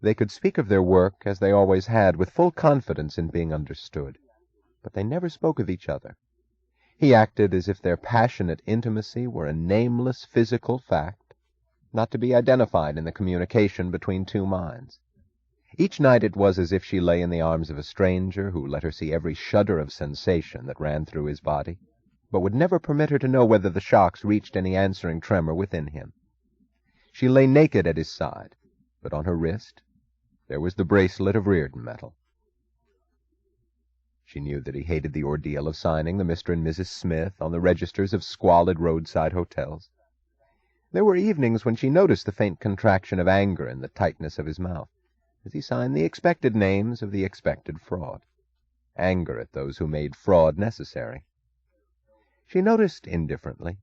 They could speak of their work, as they always had, with full confidence in being understood, but they never spoke of each other. He acted as if their passionate intimacy were a nameless physical fact, not to be identified in the communication between two minds. Each night it was as if she lay in the arms of a stranger who let her see every shudder of sensation that ran through his body, but would never permit her to know whether the shocks reached any answering tremor within him. She lay naked at his side, but on her wrist there was the bracelet of Reardon metal. She knew that he hated the ordeal of signing the Mr. and Mrs. Smith on the registers of squalid roadside hotels. There were evenings when she noticed the faint contraction of anger in the tightness of his mouth, as he signed the expected names of the expected fraud. Anger at those who made fraud necessary. She noticed, indifferently,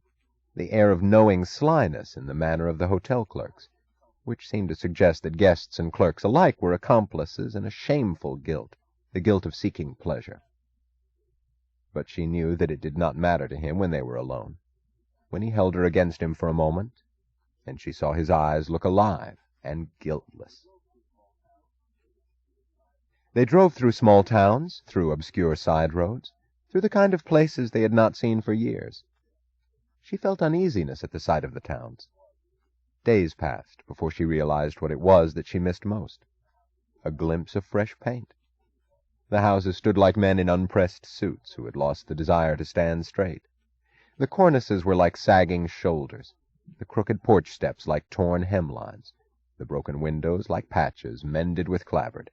the air of knowing slyness in the manner of the hotel clerks, which seemed to suggest that guests and clerks alike were accomplices in a shameful guilt, the guilt of seeking pleasure. But she knew that it did not matter to him when they were alone, when he held her against him for a moment, and she saw his eyes look alive and guiltless. They drove through small towns, through obscure side roads, through the kind of places they had not seen for years. She felt uneasiness at the sight of the towns. Days passed before she realized what it was that she missed most. A glimpse of fresh paint. The houses stood like men in unpressed suits who had lost the desire to stand straight. The cornices were like sagging shoulders, the crooked porch steps like torn hemlines, the broken windows like patches mended with clapboard.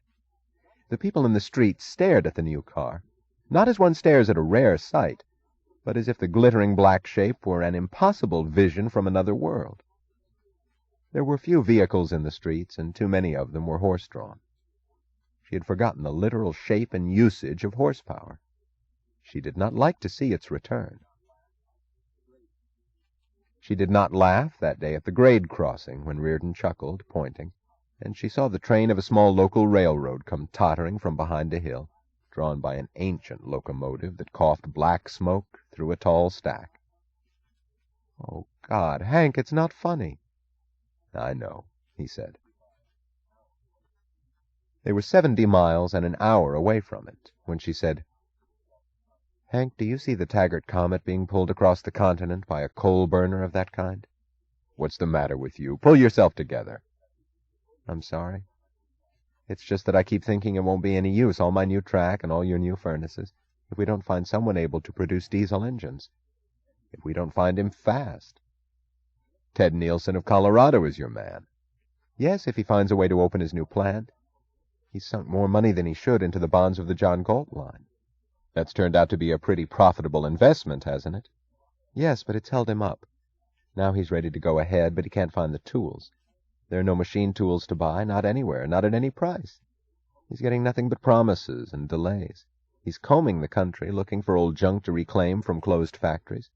The people in the streets stared at the new car, not as one stares at a rare sight, but as if the glittering black shape were an impossible vision from another world. There were few vehicles in the streets, and too many of them were horse-drawn. She had forgotten the literal shape and usage of horsepower. She did not like to see its return. She did not laugh that day at the grade crossing when Reardon chuckled, pointing, and she saw the train of a small local railroad come tottering from behind a hill, drawn by an ancient locomotive that coughed black smoke through a tall stack. "Oh, God, Hank, it's not funny." "I know," he said. They were 70 miles and an hour away from it when she said, "Hank, do you see the Taggart Comet being pulled across the continent by a coal burner of that kind?" "What's the matter with you? Pull yourself together." "I'm sorry. It's just that I keep thinking it won't be any use, all my new track and all your new furnaces, if we don't find someone able to produce diesel engines. If we don't find him fast." "Ted Nielsen of Colorado is your man." "Yes, if he finds a way to open his new plant. He's sunk more money than he should into the bonds of the John Galt line." "That's turned out to be a pretty profitable investment, hasn't it?" "Yes, but it's held him up. Now he's ready to go ahead, but he can't find the tools. There are no machine tools to buy, not anywhere, not at any price. He's getting nothing but promises and delays. He's combing the country, looking for old junk to reclaim from closed factories.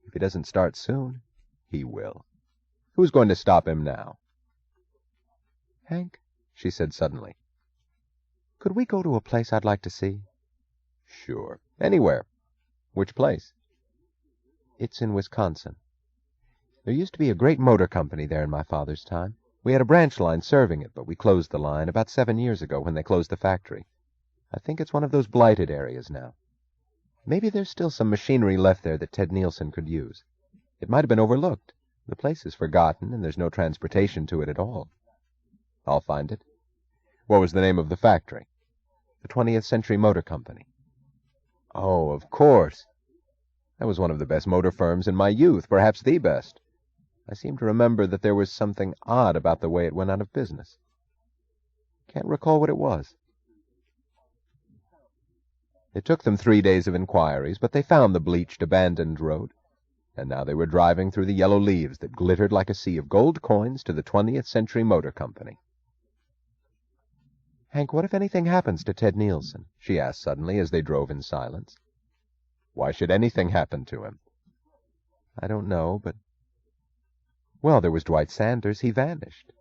If he doesn't start soon, he will. Who's going to stop him now?" "Hank," she said suddenly, "could we go to a place I'd like to see?" "Sure. Anywhere. Which place?" "It's in Wisconsin. There used to be a great motor company there in my father's time. We had a branch line serving it, but we closed the line about 7 years ago when they closed the factory. I think it's one of those blighted areas now. Maybe there's still some machinery left there that Ted Nielsen could use. It might have been overlooked. The place is forgotten, and there's no transportation to it at all." "I'll find it. What was the name of the factory?" "The 20th Century Motor Company." "Oh, of course. That was one of the best motor firms in my youth, perhaps the best. I seem to remember that there was something odd about the way it went out of business. Can't recall what it was." It took them 3 days of inquiries, but they found the bleached, abandoned road, and now they were driving through the yellow leaves that glittered like a sea of gold coins to the 20th Century Motor Company. "Hank, what if anything happens to Ted Nielsen?" she asked suddenly as they drove in silence. "Why should anything happen to him?" "I don't know, but—" "Well, there was Dwight Sanders. He vanished.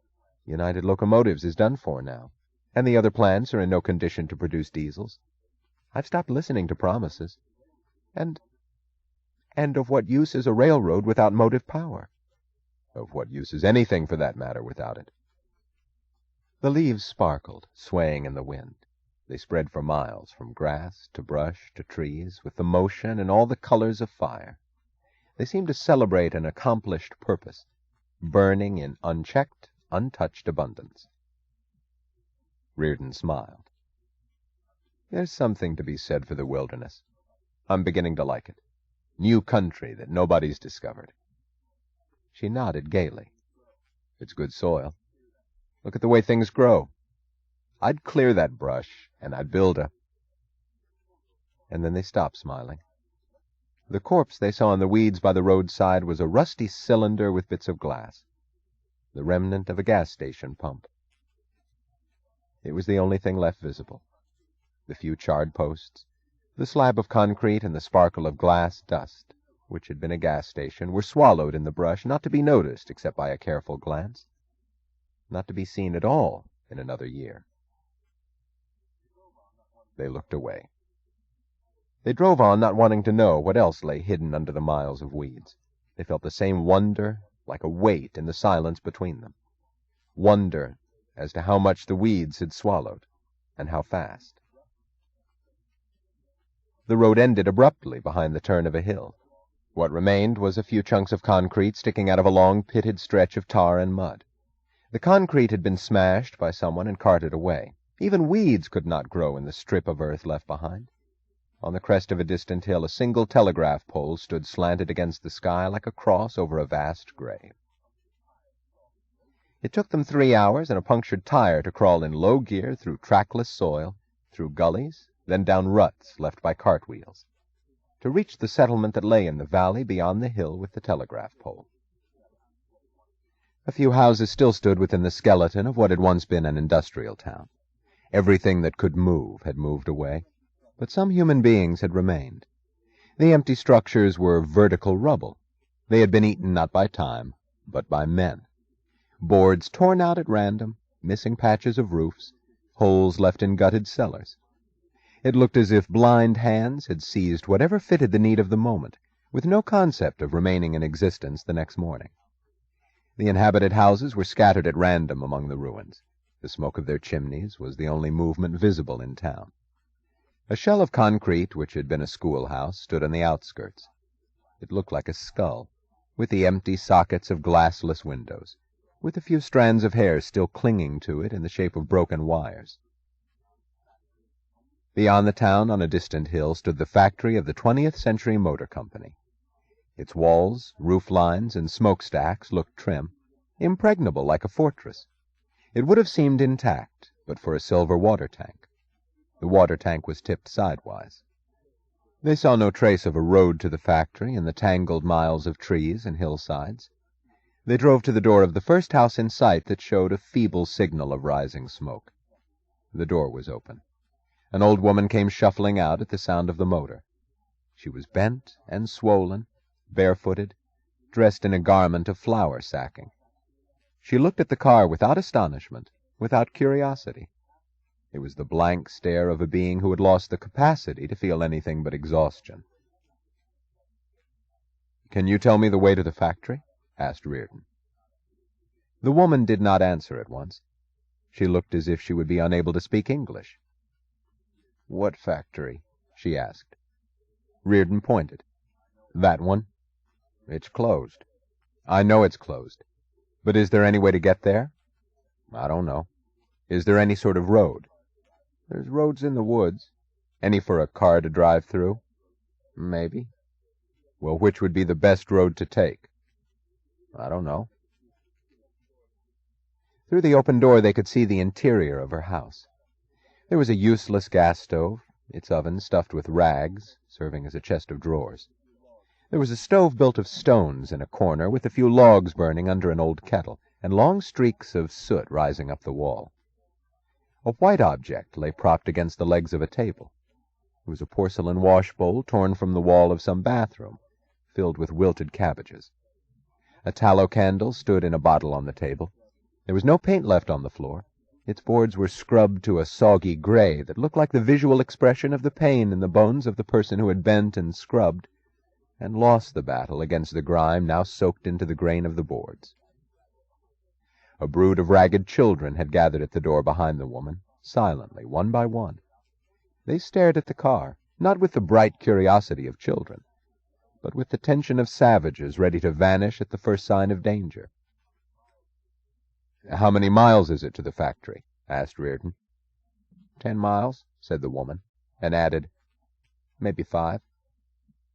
United Locomotives is done for now, and the other plants are in no condition to produce diesels. I've stopped listening to promises. And of what use is a railroad without motive power?" "Of what use is anything, for that matter, without it?" The leaves sparkled, swaying in the wind. They spread for miles, from grass to brush to trees, with the motion and all the colors of fire. They seemed to celebrate an accomplished purpose, burning in unchecked, untouched abundance. Reardon smiled. There's something to be said for the wilderness. I'm beginning to like it. New country that nobody's discovered. She nodded gaily. It's good soil. Look at the way things grow. I'd clear that brush, and I'd build a... And then they stopped smiling. The corpse they saw in the weeds by the roadside was a rusty cylinder with bits of glass, the remnant of a gas station pump. It was the only thing left visible. The few charred posts, the slab of concrete, and the sparkle of glass dust, which had been a gas station, were swallowed in the brush, not to be noticed except by a careful glance, not to be seen at all in another year. They looked away. They drove on, not wanting to know what else lay hidden under the miles of weeds. They felt the same wonder, like a weight in the silence between them. Wonder as to how much the weeds had swallowed, and how fast. The road ended abruptly behind the turn of a hill. What remained was a few chunks of concrete sticking out of a long pitted stretch of tar and mud. The concrete had been smashed by someone and carted away. Even weeds could not grow in the strip of earth left behind. On the crest of a distant hill, a single telegraph pole stood slanted against the sky like a cross over a vast grave. It took them 3 hours and a punctured tire to crawl in low gear through trackless soil, through gullies, then down ruts left by cartwheels, to reach the settlement that lay in the valley beyond the hill with the telegraph pole. A few houses still stood within the skeleton of what had once been an industrial town. Everything that could move had moved away, but some human beings had remained. The empty structures were vertical rubble. They had been eaten not by time, but by men. Boards torn out at random, missing patches of roofs, holes left in gutted cellars. It looked as if blind hands had seized whatever fitted the need of the moment, with no concept of remaining in existence the next morning. The inhabited houses were scattered at random among the ruins. The smoke of their chimneys was the only movement visible in town. A shell of concrete, which had been a schoolhouse, stood on the outskirts. It looked like a skull, with the empty sockets of glassless windows, with a few strands of hair still clinging to it in the shape of broken wires. Beyond the town, on a distant hill, stood the factory of the 20th Century Motor Company. Its walls, roof lines, and smokestacks looked trim, impregnable like a fortress. It would have seemed intact, but for a silver water tank. The water tank was tipped sidewise. They saw no trace of a road to the factory in the tangled miles of trees and hillsides. They drove to the door of the first house in sight that showed a feeble signal of rising smoke. The door was open. An old woman came shuffling out at the sound of the motor. She was bent and swollen, barefooted, dressed in a garment of flour sacking. She looked at the car without astonishment, without curiosity. It was the blank stare of a being who had lost the capacity to feel anything but exhaustion. "Can you tell me the way to the factory?" asked Reardon. The woman did not answer at once. She looked as if she would be unable to speak English. "What factory?" she asked. Reardon pointed. "That one. It's closed." "I know it's closed. But is there any way to get there?" "I don't know." "Is there any sort of road?" "There's roads in the woods." "Any for a car to drive through?" "Maybe." "Well, which would be the best road to take?" "I don't know." Through the open door they could see the interior of her house. There was a useless gas stove, its oven stuffed with rags, serving as a chest of drawers. There was a stove built of stones in a corner, with a few logs burning under an old kettle, and long streaks of soot rising up the wall. A white object lay propped against the legs of a table. It was a porcelain washbowl torn from the wall of some bathroom, filled with wilted cabbages. A tallow candle stood in a bottle on the table. There was no paint left on the floor. Its boards were scrubbed to a soggy gray that looked like the visual expression of the pain in the bones of the person who had bent and scrubbed, and lost the battle against the grime now soaked into the grain of the boards. A brood of ragged children had gathered at the door behind the woman, silently, one by one. They stared at the car, not with the bright curiosity of children, but with the tension of savages ready to vanish at the first sign of danger. "How many miles is it to the factory?" asked Reardon. 10 miles, said the woman, and added, "Maybe 5.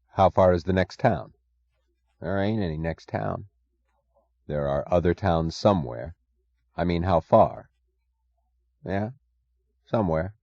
How far is the next town?" "There ain't any next town." "There are other towns somewhere. I mean, how far?" "Yeah, somewhere.